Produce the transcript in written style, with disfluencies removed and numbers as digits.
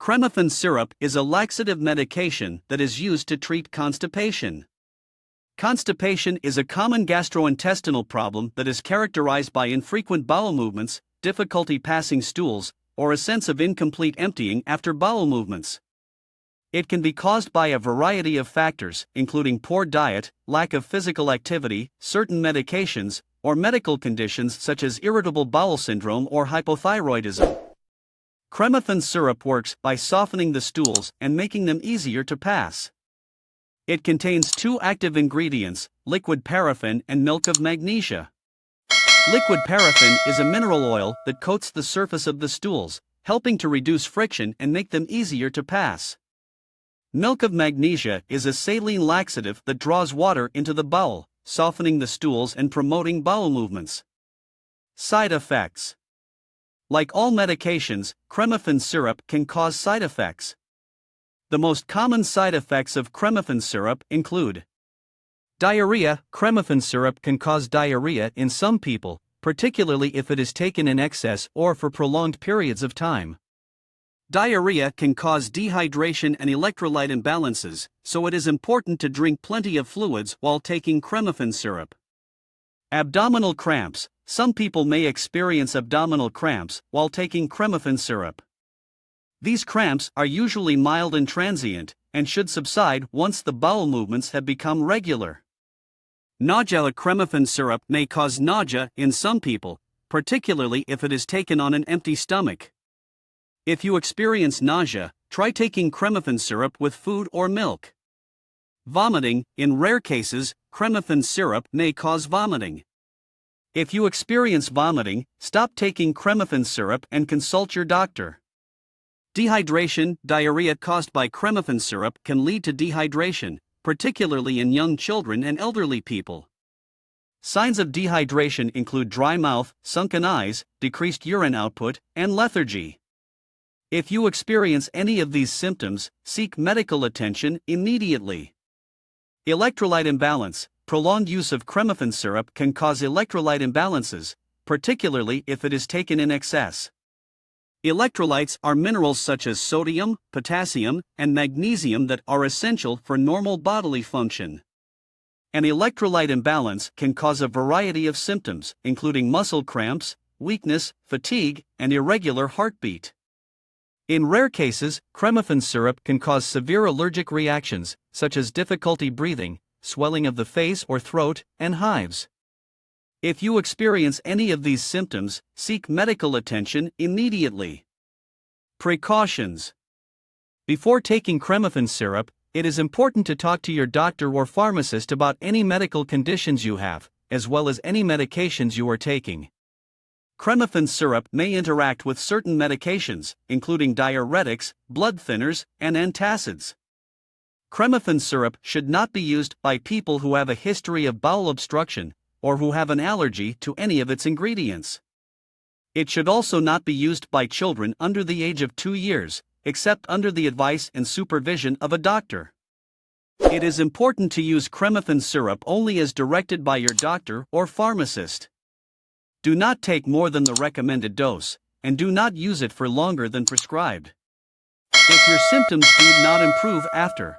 Cremaffin syrup is a laxative medication that is used to treat constipation. Constipation is a common gastrointestinal problem that is characterized by infrequent bowel movements, difficulty passing stools, or a sense of incomplete emptying after bowel movements. It can be caused by a variety of factors, including poor diet, lack of physical activity, certain medications, or medical conditions such as irritable bowel syndrome or hypothyroidism. Cremaffin syrup works by softening the stools and making them easier to pass. It contains two active ingredients, liquid paraffin and milk of magnesia. Liquid paraffin is a mineral oil that coats the surface of the stools, helping to reduce friction and make them easier to pass. Milk of magnesia is a saline laxative that draws water into the bowel, softening the stools and promoting bowel movements. Side effects. Like all medications, cremaffin syrup can cause side effects. The most common side effects of cremaffin syrup include diarrhea. Cremaffin syrup can cause diarrhea in some people, particularly if it is taken in excess or for prolonged periods of time. Diarrhea can cause dehydration and electrolyte imbalances, so it is important to drink plenty of fluids while taking cremaffin syrup. Abdominal cramps. Some people may experience abdominal cramps while taking cremaffin syrup. These cramps are usually mild and transient, and should subside once the bowel movements have become regular. Nausea. Cremaffin syrup may cause nausea in some people, particularly if it is taken on an empty stomach. If you experience nausea, try taking cremaffin syrup with food or milk. Vomiting. In rare cases, cremaffin syrup may cause vomiting. If you experience vomiting, stop taking cremaffin syrup and consult your doctor. Dehydration. Diarrhea caused by cremaffin syrup can lead to dehydration, particularly in young children and elderly people. Signs of dehydration include dry mouth, sunken eyes, decreased urine output, and lethargy. If you experience any of these symptoms, seek medical attention immediately. Electrolyte imbalance. Prolonged use of cremaffin syrup can cause electrolyte imbalances, particularly if it is taken in excess. Electrolytes are minerals such as sodium, potassium, and magnesium that are essential for normal bodily function. An electrolyte imbalance can cause a variety of symptoms, including muscle cramps, weakness, fatigue, and irregular heartbeat. In rare cases, cremaffin syrup can cause severe allergic reactions, such as difficulty breathing, swelling of the face or throat, and hives. If you experience any of these symptoms, seek medical attention immediately. Precautions. Before taking cremaffin syrup, it is important to talk to your doctor or pharmacist about any medical conditions you have, as well as any medications you are taking. Cremaffin syrup may interact with certain medications, including diuretics, blood thinners, and antacids. Cremaffin syrup should not be used by people who have a history of bowel obstruction, or who have an allergy to any of its ingredients. It should also not be used by children under the age of 2 years, except under the advice and supervision of a doctor. It is important to use cremaffin syrup only as directed by your doctor or pharmacist. Do not take more than the recommended dose, and do not use it for longer than prescribed. If your symptoms do not improve after